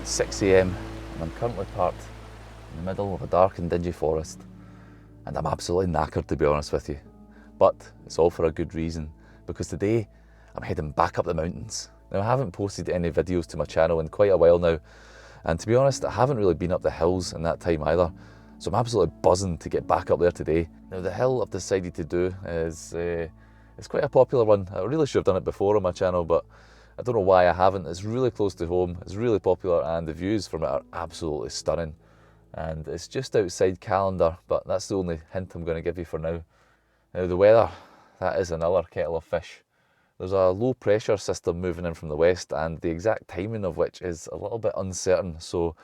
It's 6 AM and I'm currently parked in the middle of a dark and dingy forest, and I'm absolutely knackered, to be honest with you. But it's all for a good reason, because today I'm heading back up the mountains. Now, I haven't posted any videos to my channel in quite a while now, and to be honest, I haven't really been up the hills in that time either, so I'm absolutely buzzing to get back up there today. Now, the hill I've decided to do is it's quite a popular one. I really should have done it before on my channel, but I don't know why I haven't. It's really close to home, it's really popular, and the views from it are absolutely stunning. And it's just outside Callander, but that's the only hint I'm going to give you for now. Now, the weather, that is another kettle of fish. There's a low pressure system moving in from the west, and the exact timing of which is a little bit uncertain, so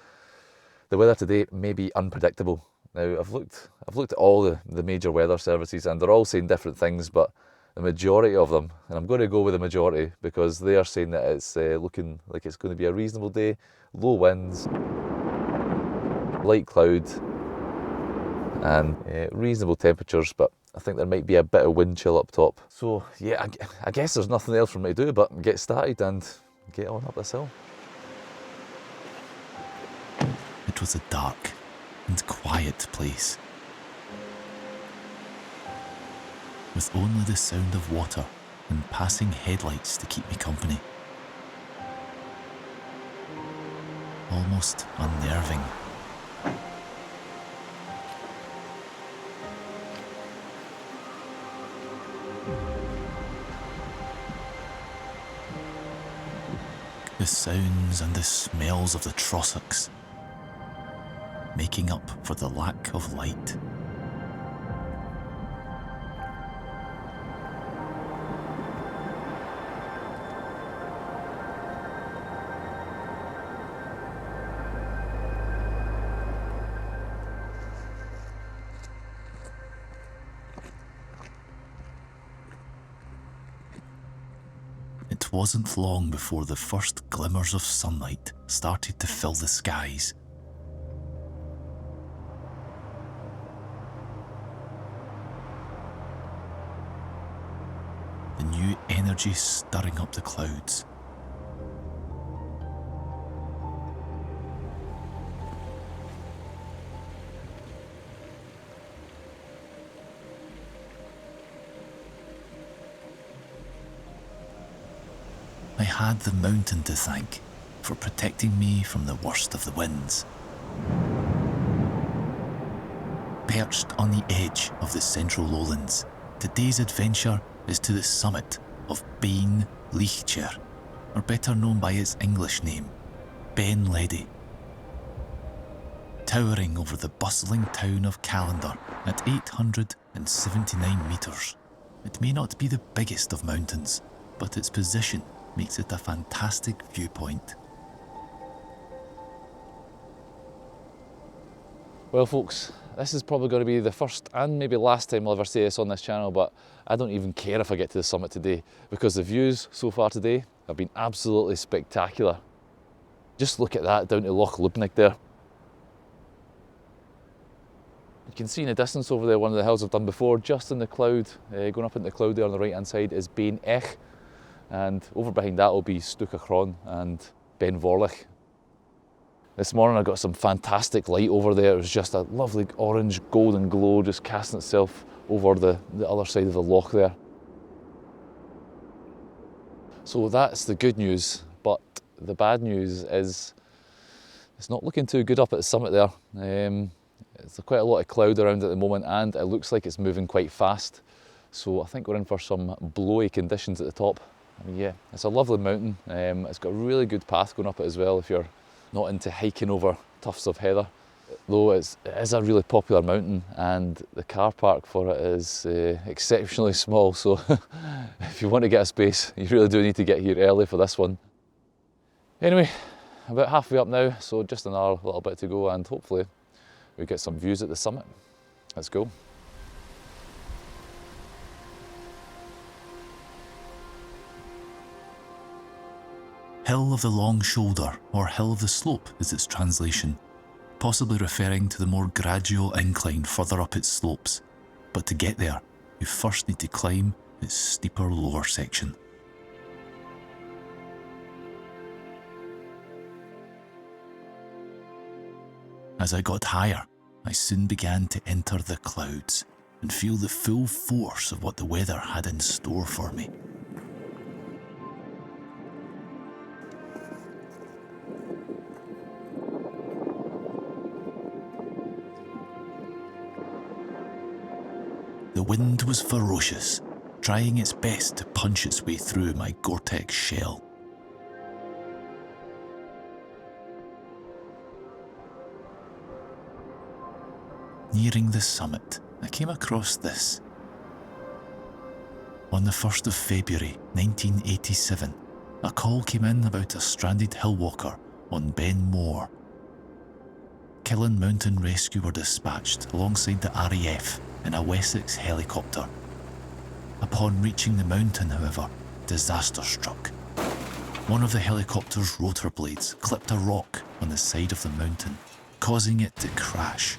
the weather today may be unpredictable. Now, I've looked at all the major weather services, and they're all saying different things, but the majority of them, and I'm going to go with the majority because they are saying that it's looking like it's going to be a reasonable day, low winds, light cloud, and reasonable temperatures, but I think there might be a bit of wind chill up top. So yeah, I guess there's nothing else for me to do but get started and get on up this hill. It was a dark and quiet place, with only the sound of water and passing headlights to keep me company. Almost unnerving. The sounds and the smells of the trossachs, making up for the lack of light. It wasn't long before the first glimmers of sunlight started to fill the skies. The new energy stirring up the clouds. I had the mountain to thank for protecting me from the worst of the winds. Perched on the edge of the central lowlands, today's adventure is to the summit of Ben Ledi, or better known by its English name, Ben Ledi. Towering over the bustling town of Callander at 879 metres, it may not be the biggest of mountains, but its position makes it a fantastic viewpoint. Well folks, this is probably going to be the first and maybe last time I'll ever say this on this channel, but I don't even care if I get to the summit today, because the views so far today have been absolutely spectacular. Just look at that down to Loch there. You can see in the distance over there one of the hills I've done before, just in the cloud, going up into the cloud there on the right hand side is Ben Ledi, and over behind that will be and Ben Ledi. This morning I got some fantastic light over there. It was just a lovely orange golden glow just casting itself over the other side of the loch there. So that's the good news, but the bad news is it's not looking too good up at the summit there. There's quite a lot of cloud around at the moment, and it looks like it's moving quite fast. So I think we're in for some blowy conditions at the top. I mean, yeah, it's a lovely mountain. It's got a really good path going up it as well if you're not into hiking over tufts of heather. Though it is a really popular mountain, and the car park for it is exceptionally small, so if you want to get a space, you really do need to get here early for this one. Anyway, about halfway up now, so just another little bit to go, and hopefully we get some views at the summit. Let's go. Hill of the Long Shoulder, or Hill of the Slope is its translation, possibly referring to the more gradual incline further up its slopes. But to get there, you first need to climb its steeper lower section. As I got higher, I soon began to enter the clouds and feel the full force of what the weather had in store for me. The wind was ferocious, trying its best to punch its way through my Gore-Tex shell. Nearing the summit, I came across this. On the 1st of February 1987, a call came in about a stranded hill walker on Ben Moor. Killen Mountain Rescue were dispatched alongside the RAF in a Wessex helicopter. Upon reaching the mountain, however, disaster struck. One of the helicopter's rotor blades clipped a rock on the side of the mountain, causing it to crash,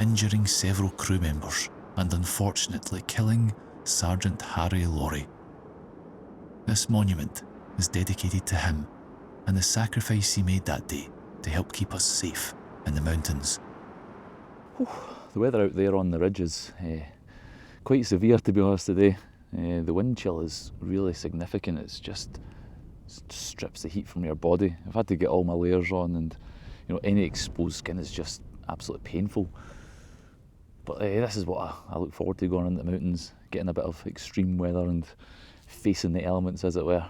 injuring several crew members and unfortunately killing Sergeant Harry Laurie. This monument is dedicated to him and the sacrifice he made that day to help keep us safe in the mountains. The weather out there on the ridge is quite severe, to be honest, today. The wind chill is really significant. It strips the heat from your body. I've had to get all my layers on, and any exposed skin is just absolutely painful. But this is what I look forward to, going into the mountains, getting a bit of extreme weather and facing the elements, as it were.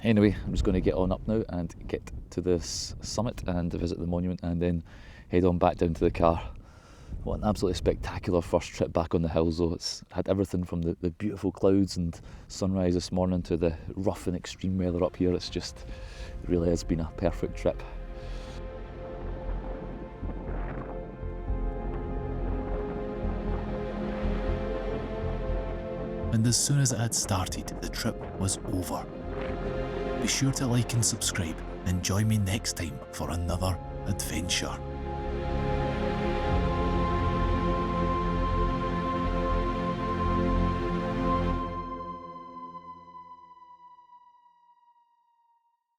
Anyway, I'm just going to get on up now and get to this summit and visit the monument, and then head on back down to the car. What an absolutely spectacular first trip back on the hills though. It's had everything from the beautiful clouds and sunrise this morning to the rough and extreme weather up here. It really has been a perfect trip. And as soon as it had started, the trip was over. Be sure to like and subscribe and join me next time for another adventure.